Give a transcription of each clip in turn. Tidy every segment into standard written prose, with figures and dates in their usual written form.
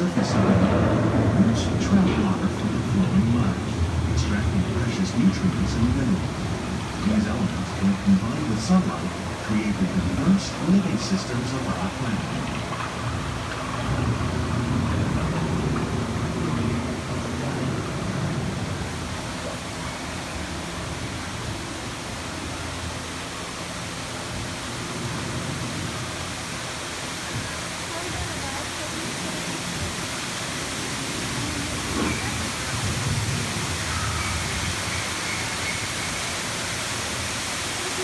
surface of the moon, rich trout water from the flowing mud, extracting precious nutrients and minerals. These elements, when combined with sunlight, create the diverse living systems of our planet.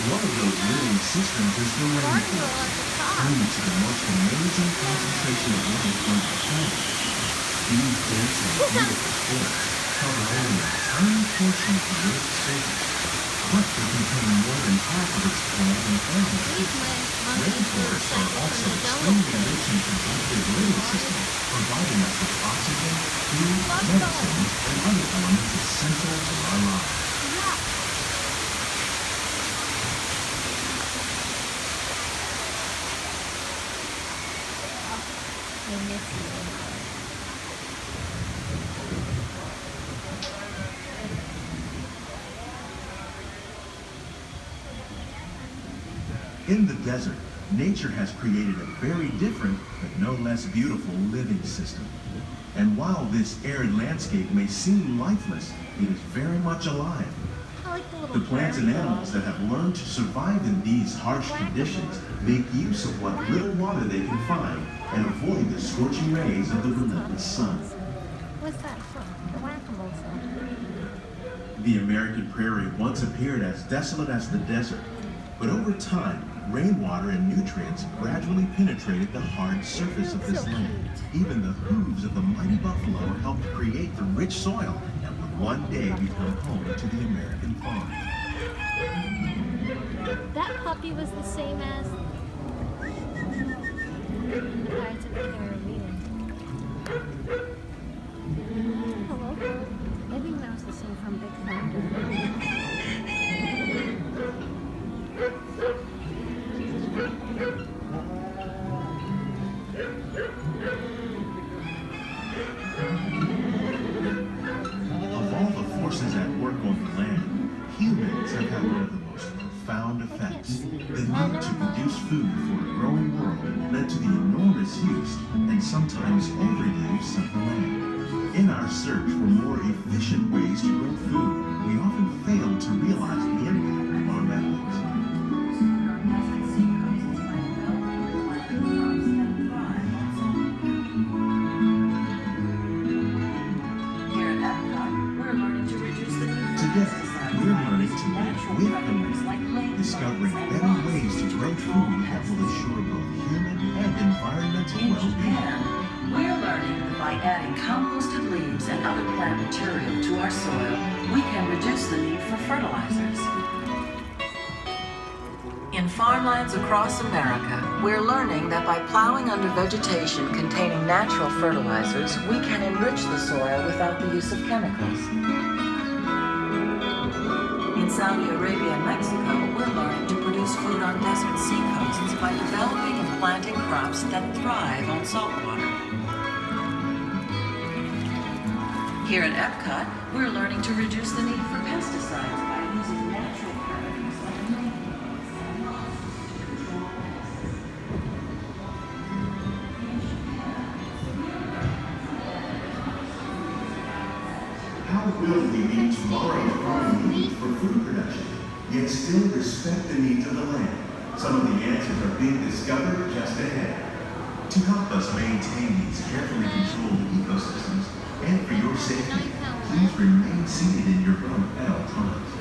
One of those living systems is the rainforest, home to the most amazing concentration of life on the planet. These dense and beautiful forests cover only a tiny portion of the Earth's surface, but they contain more than half of its plant and animal life. Rainforests are also extremely rich and productive living systems, providing us with oxygen, food, medicines, and other elements essential to our lives. In the desert, nature has created a very different, but no less beautiful living system. And while this arid landscape may seem lifeless, it is very much alive. The plants and animals that have learned to survive in these harsh conditions make use of what little water they can find and avoid the scorching rays of the relentless sun. What's that from? The whack-a-mole song. The American prairie once appeared as desolate as the desert, but over time, rainwater and nutrients gradually penetrated the hard surface of this land. Even the hooves of the mighty buffalo helped create the rich soil that would one day become home to the American farm. That puppy was the same as Pirates of the Caribbean. Hello, bird. I think that was the same from Big Thunder. Of all the forces at work on the land, humans have had one of the most profound effects. The need to produce food for a growing world led to the enormous use and sometimes overuse of the land. In our search for more efficient ways to grow food, we often fail to realize the impact of our methods. Today, we're learning to live with the land, discovering better ways to grow food that will ensure both human and environmental well-being. We're learning that by adding composted leaves and other plant material to our soil, we can reduce the need for fertilizers. In farmlands across America, we're learning that by plowing under vegetation containing natural fertilizers, we can enrich the soil without the use of chemicals. In Saudi Arabia and Mexico, we're learning to produce food on desert seacoasts by developing and planting crops that thrive on salt water. Here at EPCOT, we're learning to reduce the need for pesticides by using natural chemicals like neem and moss to control pests. How will we meet tomorrow's growing need for food production, yet still respect the needs of the land? Some of the answers are being discovered just ahead. To help us maintain these carefully controlled ecosystems, and for your safety, please remain seated in your boat at all times.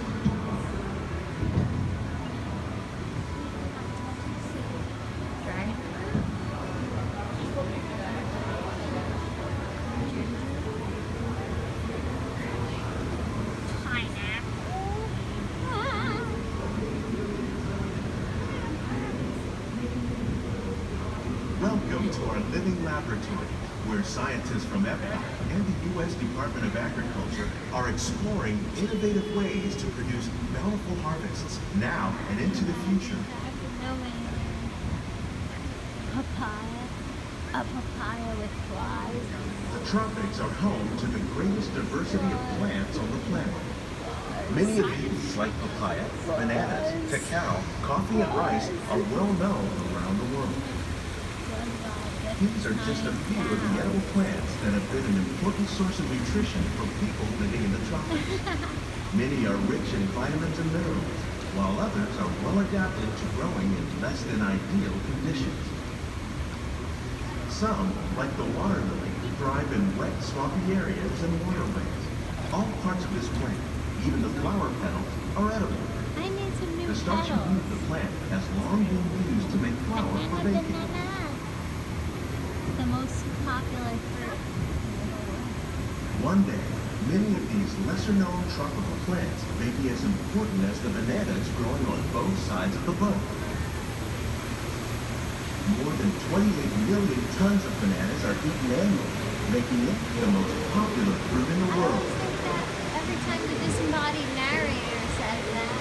Welcome to our living laboratory, where scientists from EPCOT and the U.S. Department of Agriculture are exploring innovative ways to produce bountiful harvests now and into the future. Papaya. A papaya with flies. The tropics are home to the greatest diversity of plants on the planet. Many of these, like papaya, bananas, cacao, coffee, and rice, are well known around the world. These are just a few of the edible plants that have been an important source of nutrition for people living in the tropics. Many are rich in vitamins and minerals, while others are well adapted to growing in less than ideal conditions. Some, like the water lily, thrive in wet, swampy areas and waterways. All parts of this plant, even the flower petals, are edible. I need some new The starchy petals. root of the plant has long been used to make flour for baking. Banana. The most popular fruit in the whole world. One day, many of these lesser-known tropical plants may be as important as the bananas growing on both sides of the boat. More than 28 million tons of bananas are eaten annually, making it the most popular fruit in the I world. always think that every time the disembodied narrator says that.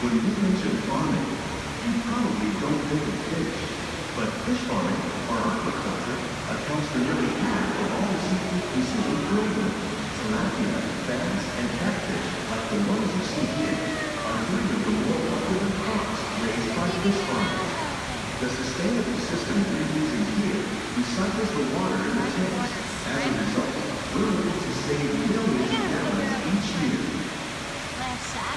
When you mention farming, you probably don't think of fish, but fish farming, or aquaculture, accounts for nearly half of all seafood consumed globally. Tilapia, bass, and catfish, like the ones you see here, are three of the more popular crops raised by fish farmers. The sustainable system we're using here recycles the water in the tanks. As a result, we're able to save millions of gallons each year.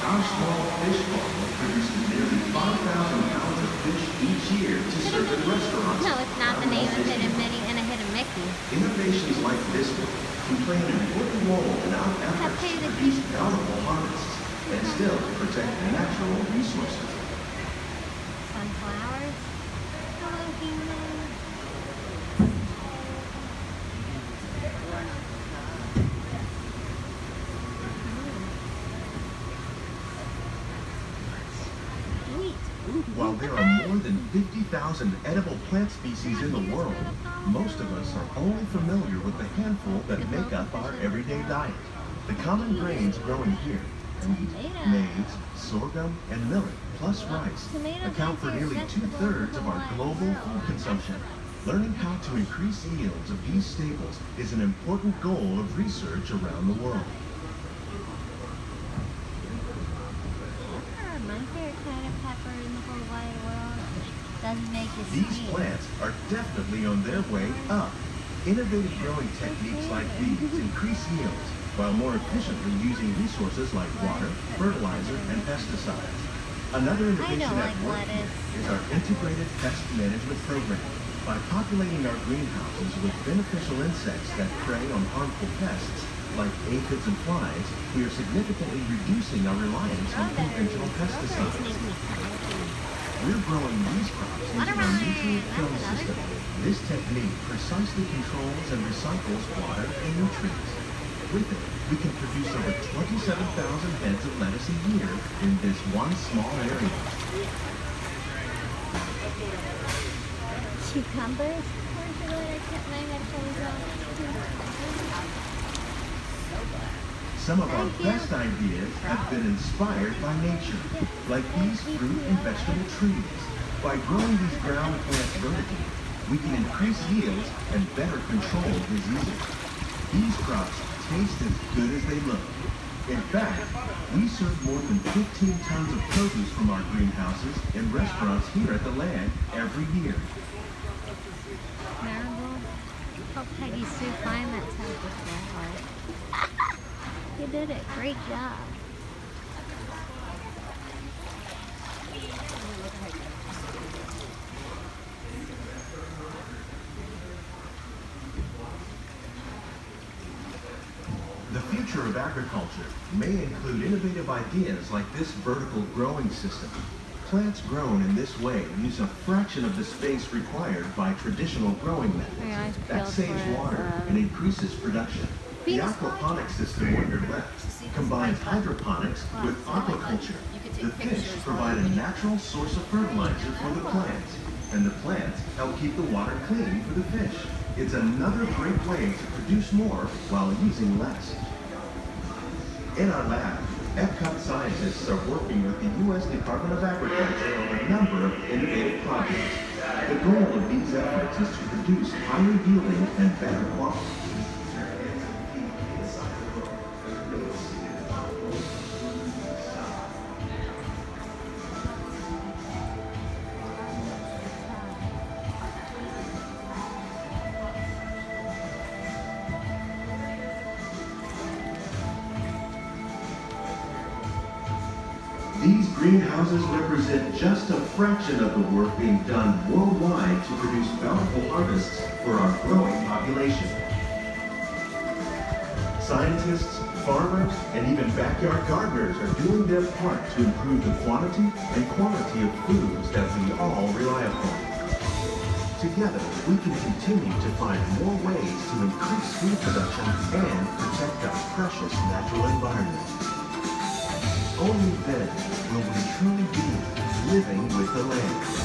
Our small fish farm produces nearly 5,000 pounds of fish each year to serve in restaurants. No, it's not the name of Hidden Minnie and a Hidden Mickey. Innovations like this one can play an important role in our efforts to produce bountiful harvests and still protect natural resources. Sunflowers. Hello, human. While there are more than 50,000 edible plant species in the world, most of us are only familiar with the handful that make up our everyday diet. The common grains growing here, wheat, maize, sorghum, and millet, plus rice, account for nearly 2/3 of our global food consumption. Learning how to increase yields of these staples is an important goal of research around the world. My favorite kind of pepper in the whole wide world. Doesn't make you These sneeze. plants are definitely on their way up. Innovative growing techniques like these increase yields while more efficiently using resources like water, fertilizer, and pesticides. Another innovation at like work lettuce. here is our integrated pest management program. By populating our greenhouses with beneficial insects that prey on harmful pests, like aphids and flies, we are significantly reducing our reliance on conventional pesticides. We're growing these crops using our nutrient film system. This technique precisely controls and recycles water and nutrients. With it, we can produce over 27,000 heads of lettuce a year in this one small area. Cucumbers. Where's the one I kept my headphones on? Some of our Thank you. best ideas have been inspired by nature, like these fruit and vegetable trees. By growing these ground plants vertically, we can increase yields and better control diseases. These crops taste as good as they look. In fact, we serve more than 15 tons of produce from our greenhouses in restaurants here at the land every year. Marble. Help Peggy Sue find that type of flower. You did it. Great job. The future of agriculture may include innovative ideas like this vertical growing system. Plants grown in this way use a fraction of the space required by traditional growing methods. That saves water and increases production. The aquaponics system on your left combines hydroponics with aquaculture. The fish provide a natural source of fertilizer for the plants, and the plants help keep the water clean for the fish. It's another great way to produce more while using less. In our lab, EPCOT scientists are working with the U.S. Department of Agriculture on a number of innovative projects. The goal of these efforts is to produce higher yielding and better quality. These greenhouses represent just a fraction of the work being done worldwide to produce bountiful harvests for our growing population. Scientists, farmers, and even backyard gardeners are doing their part to improve the quantity and quality of foods that we all rely upon. Together, we can continue to find more ways to increase food production and protect our precious natural environment. Only then will we truly be living with the land.